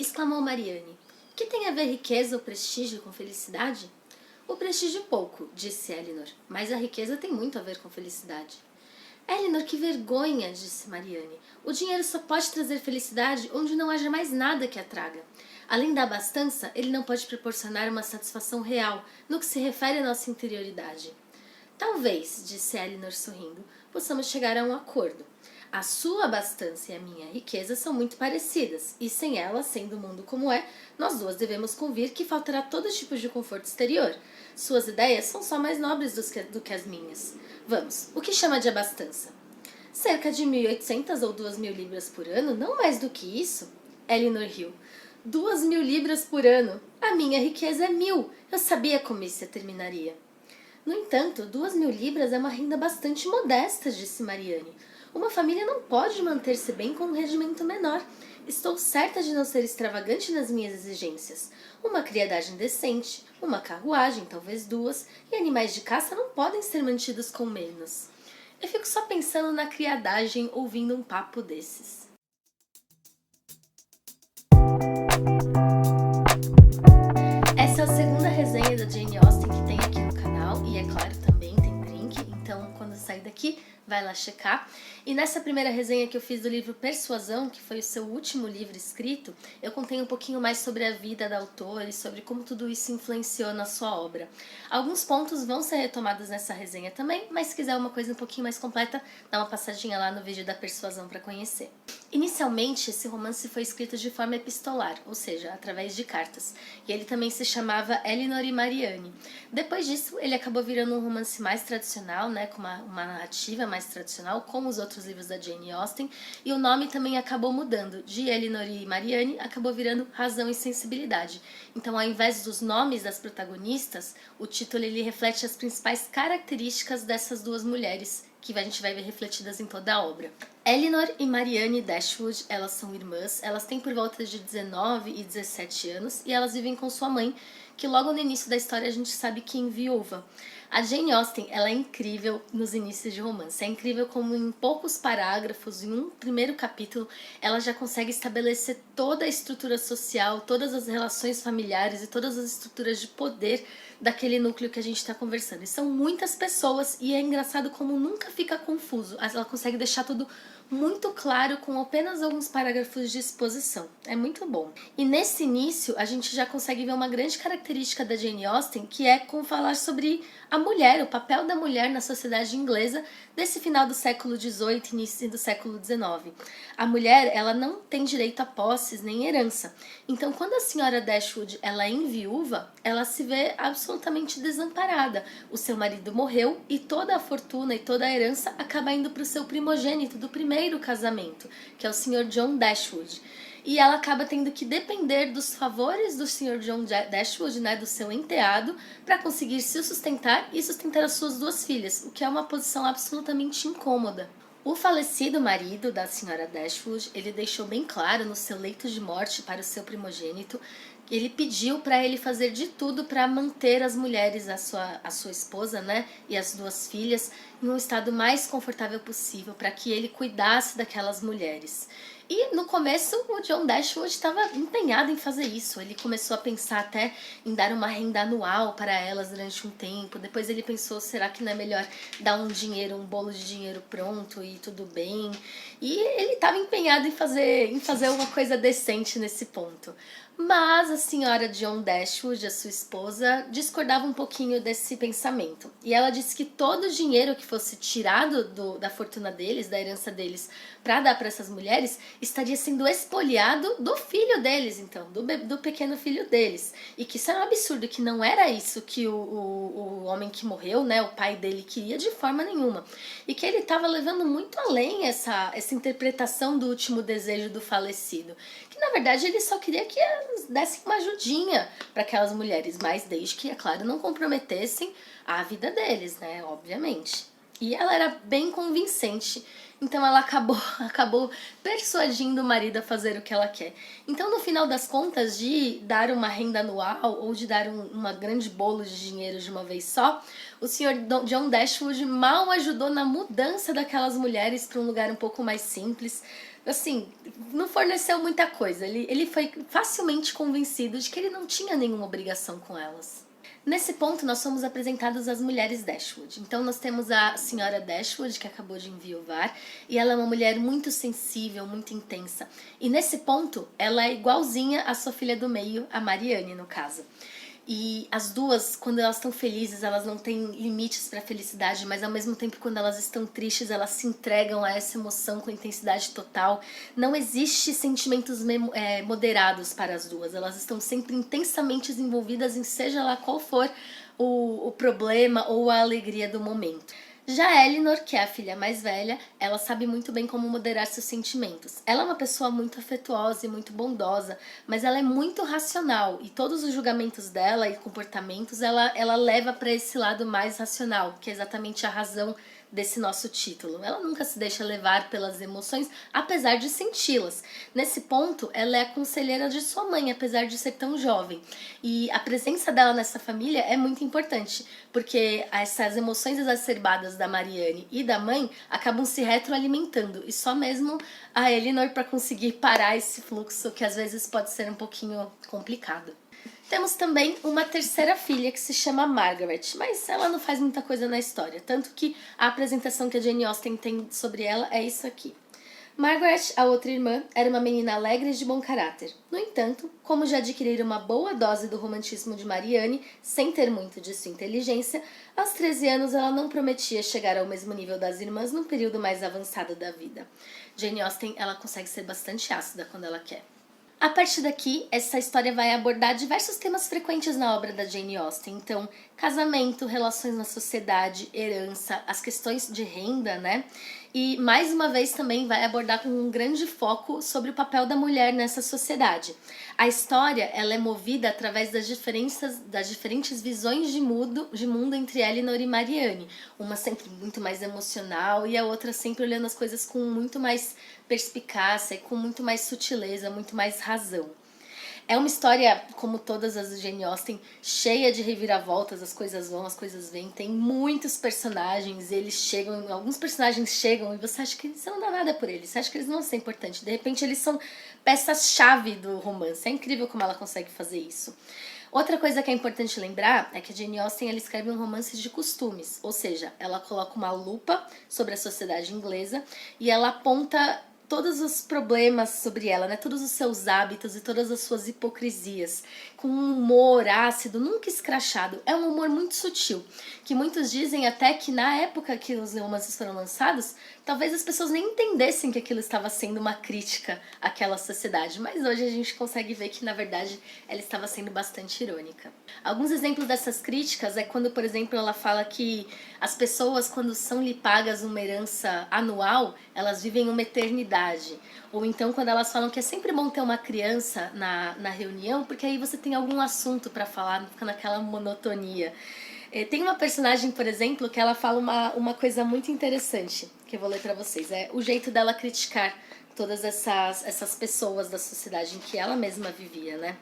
exclamou Mariane. Que tem a ver riqueza ou prestígio com felicidade? O prestígio pouco, disse Elinor, mas a riqueza tem muito a ver com felicidade. Elinor, que vergonha, disse Mariane. O dinheiro só pode trazer felicidade onde não haja mais nada que a traga. Além da abastança, ele não pode proporcionar uma satisfação real no que se refere à nossa interioridade. Talvez, disse Elinor sorrindo, possamos chegar a um acordo. A sua abastança e a minha riqueza são muito parecidas, e sem ela, sendo o mundo como é, nós duas devemos convir que faltará todo tipo de conforto exterior. Suas ideias são só mais nobres do que as minhas. Vamos, o que chama de abastança? Cerca de 1.800 ou 2.000 libras por ano, não mais do que isso? Elinor riu. 2.000 libras por ano? A minha riqueza é 1.000. Eu sabia como isso terminaria. No entanto, 2.000 libras é uma renda bastante modesta, disse Mariane. Uma família não pode manter-se bem com um regimento menor. Estou certa de não ser extravagante nas minhas exigências. Uma criadagem decente, uma carruagem, talvez 2, e animais de caça não podem ser mantidos com menos. Eu fico só pensando na criadagem ouvindo um papo desses. Essa é a segunda resenha da Jane Austen que tem aqui no canal, e é claro também tem drink, então quando sair daqui vai lá checar. E nessa primeira resenha que eu fiz do livro Persuasão, que foi o seu último livro escrito, eu contei um pouquinho mais sobre a vida da autora e sobre como tudo isso influenciou na sua obra. Alguns pontos vão ser retomados nessa resenha também, mas se quiser uma coisa um pouquinho mais completa, dá uma passadinha lá no vídeo da Persuasão para conhecer. Inicialmente, esse romance foi escrito de forma epistolar, ou seja, através de cartas, e ele também se chamava Elinor e Mariane. Depois disso, ele acabou virando um romance mais tradicional, né, com uma narrativa mais tradicional, como os outros livros da Jane Austen, e o nome também acabou mudando, de Elinor e Mariane, acabou virando Razão e Sensibilidade. Então, ao invés dos nomes das protagonistas, o título ele reflete as principais características dessas duas mulheres, que a gente vai ver refletidas em toda a obra. Elinor e Mariane Dashwood, elas são irmãs, elas têm por volta de 19 e 17 anos e elas vivem com sua mãe, que logo no início da história a gente sabe que enviúva. A Jane Austen, ela é incrível nos inícios de romance, é incrível como em poucos parágrafos, em um primeiro capítulo, ela já consegue estabelecer toda a estrutura social, todas as relações familiares e todas as estruturas de poder daquele núcleo que a gente está conversando. E são muitas pessoas e é engraçado como nunca fica confuso, ela consegue deixar tudo muito claro com apenas alguns parágrafos de exposição. É muito bom. E nesse início, a gente já consegue ver uma grande característica da Jane Austen, que é com falar sobre a mulher, o papel da mulher na sociedade inglesa desse final do século XVIII e início do século XIX. A mulher, ela não tem direito a posses nem herança. Então, quando a senhora Dashwood ela é enviúva, ela se vê absolutamente desamparada. O seu marido morreu e toda a fortuna e toda a herança acaba indo para o seu primogênito do primeiro casamento, que é o Sr. John Dashwood. E ela acaba tendo que depender dos favores do Sr. John Dashwood, né, do seu enteado, para conseguir se sustentar e sustentar as suas duas filhas, o que é uma posição absolutamente incômoda. O falecido marido da senhora Dashwood, ele deixou bem claro no seu leito de morte para o seu primogênito, que ele pediu para ele fazer de tudo para manter as mulheres, a sua esposa, né, e as duas filhas, em um estado mais confortável possível, para que ele cuidasse daquelas mulheres. E no começo o John Dashwood estava empenhado em fazer isso. Ele começou a pensar até em dar uma renda anual para elas durante um tempo. Depois ele pensou, será que não é melhor dar um bolo de dinheiro pronto e tudo bem? E ele estava empenhado em fazer uma coisa decente nesse ponto. Mas a senhora John Dashwood, a sua esposa, discordava um pouquinho desse pensamento. E ela disse que todo o dinheiro que fosse tirado da fortuna deles, da herança deles, para dar para essas mulheres, estaria sendo expoliado do filho deles, então, do pequeno filho deles. E que isso era um absurdo, que não era isso que o homem que morreu, né, o pai dele, queria de forma nenhuma. E que ele estava levando muito além essa interpretação do último desejo do falecido. Que, na verdade, ele só queria que elas dessem uma ajudinha para aquelas mulheres, mas desde que, é claro, não comprometessem a vida deles, né, obviamente. E ela era bem convincente, então ela acabou persuadindo o marido a fazer o que ela quer. Então, no final das contas, de dar uma renda anual ou de dar uma grande bolo de dinheiro de uma vez só, o Sr. John Dashwood mal ajudou na mudança daquelas mulheres para um lugar um pouco mais simples, assim, não forneceu muita coisa. Ele foi facilmente convencido de que ele não tinha nenhuma obrigação com elas. Nesse ponto, nós somos apresentados às mulheres Dashwood. Então, nós temos a senhora Dashwood, que acabou de enviuvar, e ela é uma mulher muito sensível, muito intensa. E nesse ponto, ela é igualzinha à sua filha do meio, a Marianne, no caso. E as duas, quando elas estão felizes, elas não têm limites para a felicidade, mas ao mesmo tempo, quando elas estão tristes, elas se entregam a essa emoção com intensidade total. Não existe sentimentos moderados para as duas, elas estão sempre intensamente envolvidas em seja lá qual for o problema ou a alegria do momento. Já Elinor, que é a filha mais velha, ela sabe muito bem como moderar seus sentimentos. Ela é uma pessoa muito afetuosa e muito bondosa, mas ela é muito racional e todos os julgamentos dela e comportamentos ela leva para esse lado mais racional, que é exatamente a razão desse nosso título. Ela nunca se deixa levar pelas emoções, apesar de senti-las. Nesse ponto, ela é a conselheira de sua mãe, apesar de ser tão jovem. E a presença dela nessa família é muito importante, porque essas emoções exacerbadas da Marianne e da mãe acabam se retroalimentando, e só mesmo a Elinor para conseguir parar esse fluxo, que às vezes pode ser um pouquinho complicado. Temos também uma terceira filha que se chama Margaret, mas ela não faz muita coisa na história, tanto que a apresentação que a Jane Austen tem sobre ela é isso aqui. Margaret, a outra irmã, era uma menina alegre e de bom caráter. No entanto, como já adquirira uma boa dose do romantismo de Marianne, sem ter muito de sua inteligência, aos 13 anos ela não prometia chegar ao mesmo nível das irmãs num período mais avançado da vida. Jane Austen, ela consegue ser bastante ácida quando ela quer. A partir daqui, essa história vai abordar diversos temas frequentes na obra da Jane Austen. Então, casamento, relações na sociedade, herança, as questões de renda, né? E, mais uma vez, também vai abordar com um grande foco sobre o papel da mulher nessa sociedade. A história, ela é movida através das diferentes visões de mundo entre Elinor e Marianne. Uma sempre muito mais emocional e a outra sempre olhando as coisas com muito mais perspicácia e com muito mais sutileza, muito mais razão. É uma história, como todas as de Jane Austen, cheia de reviravoltas, as coisas vão, as coisas vêm, tem muitos personagens, eles chegam, alguns personagens chegam e você acha que você não dá nada por eles, você acha que eles não vão ser importantes, de repente eles são peças-chave do romance, é incrível como ela consegue fazer isso. Outra coisa que é importante lembrar é que a Jane Austen ela escreve um romance de costumes, ou seja, ela coloca uma lupa sobre a sociedade inglesa e ela aponta todos os problemas sobre ela, né? Todos os seus hábitos e todas as suas hipocrisias, com um humor ácido, nunca escrachado. É um humor muito sutil, que muitos dizem até que na época que os romances foram lançados, talvez as pessoas nem entendessem que aquilo estava sendo uma crítica àquela sociedade, mas hoje a gente consegue ver que na verdade ela estava sendo bastante irônica. Alguns exemplos dessas críticas é quando, por exemplo, ela fala que as pessoas, quando são-lhe pagas uma herança anual, elas vivem uma eternidade. Ou então quando elas falam que é sempre bom ter uma criança na reunião, porque aí você tem algum assunto para falar, não fica naquela monotonia. Tem uma personagem, por exemplo, que ela fala uma coisa muito interessante, que eu vou ler para vocês. É o jeito dela criticar todas essas pessoas da sociedade em que ela mesma vivia, né?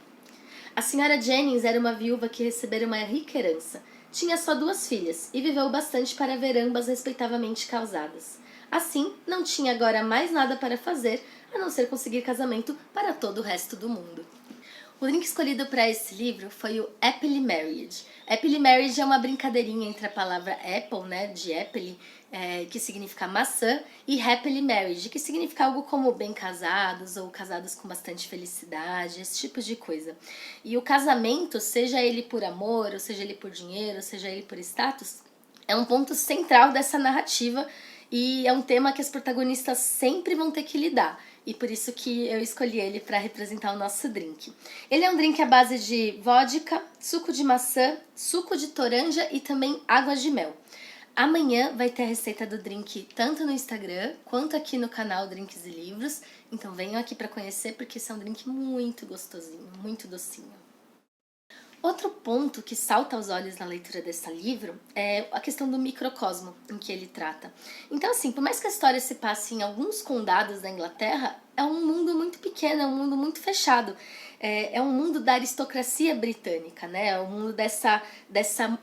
A senhora Jennings era uma viúva que recebera uma rica herança. Tinha só 2 filhas e viveu bastante para ver ambas respeitavelmente casadas. Assim, não tinha agora mais nada para fazer, a não ser conseguir casamento para todo o resto do mundo. O link escolhido para esse livro foi o Happily Married. Happily Married é uma brincadeirinha entre a palavra apple, né, de apple, que significa maçã, e happily married, que significa algo como bem casados ou casados com bastante felicidade, esse tipo de coisa. E o casamento, seja ele por amor, ou seja ele por dinheiro, ou seja ele por status, é um ponto central dessa narrativa e é um tema que as protagonistas sempre vão ter que lidar. E por isso que eu escolhi ele para representar o nosso drink. Ele é um drink à base de vodka, suco de maçã, suco de toranja e também água de mel. Amanhã vai ter a receita do drink tanto no Instagram quanto aqui no canal Drinks e Livros. Então venham aqui para conhecer porque esse é um drink muito gostosinho, muito docinho. Outro ponto que salta aos olhos na leitura desse livro é a questão do microcosmo em que ele trata. Então, assim, por mais que a história se passe em alguns condados da Inglaterra, é um mundo muito pequeno, é um mundo muito fechado. É um mundo da aristocracia britânica, né? É um mundo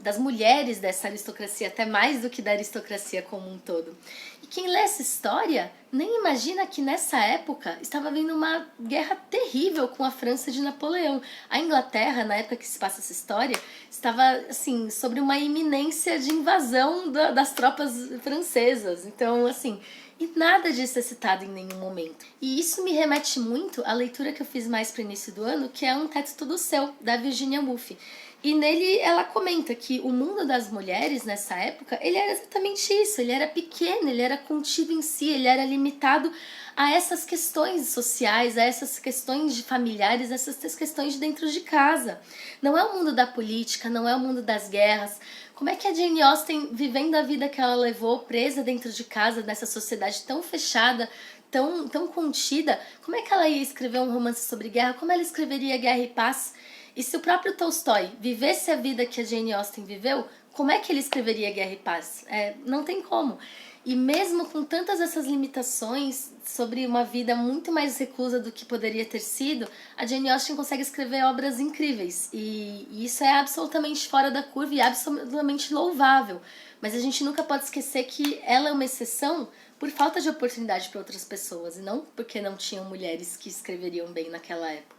das mulheres dessa aristocracia, até mais do que da aristocracia como um todo. E quem lê essa história nem imagina que nessa época estava havendo uma guerra terrível com a França de Napoleão. A Inglaterra, na época que se passa essa história, estava assim, sobre uma iminência de invasão das tropas francesas. Então, assim, e nada disso é citado em nenhum momento. E isso me remete muito à leitura que eu fiz mais para o início do ano, que é Um Teto Todo Seu, da Virginia Woolf. E nele ela comenta que o mundo das mulheres nessa época, ele era exatamente isso, ele era pequeno, ele era contido em si, ele era limitado a essas questões sociais, a essas questões de familiares, a essas questões de dentro de casa. Não é o mundo da política, não é o mundo das guerras. Como é que a Jane Austen, vivendo a vida que ela levou, presa dentro de casa, nessa sociedade tão fechada, tão contida, como é que ela ia escrever um romance sobre guerra? Como ela escreveria Guerra e Paz? E se o próprio Tolstói vivesse a vida que a Jane Austen viveu, como é que ele escreveria Guerra e Paz? Não tem como. E mesmo com tantas essas limitações sobre uma vida muito mais reclusa do que poderia ter sido, a Jane Austen consegue escrever obras incríveis. E isso é absolutamente fora da curva e absolutamente louvável. Mas a gente nunca pode esquecer que ela é uma exceção por falta de oportunidade para outras pessoas, e não porque não tinham mulheres que escreveriam bem naquela época.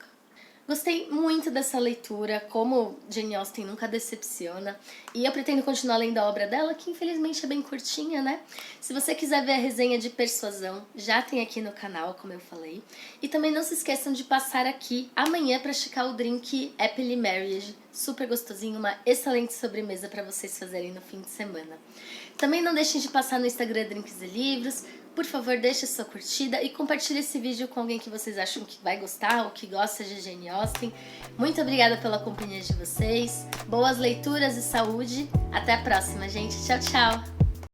Gostei muito dessa leitura, como Jane Austen nunca decepciona, e eu pretendo continuar lendo a obra dela, que infelizmente é bem curtinha, né? Se você quiser ver a resenha de Persuasão, já tem aqui no canal, como eu falei. E também não se esqueçam de passar aqui amanhã para checar o drink Happily Marriage, super gostosinho, uma excelente sobremesa para vocês fazerem no fim de semana. Também não deixem de passar no Instagram Drinks e Livros. Por favor, deixe sua curtida e compartilhe esse vídeo com alguém que vocês acham que vai gostar ou que gosta de Jane Austen. Muito obrigada pela companhia de vocês. Boas leituras e saúde. Até a próxima, gente. Tchau, tchau!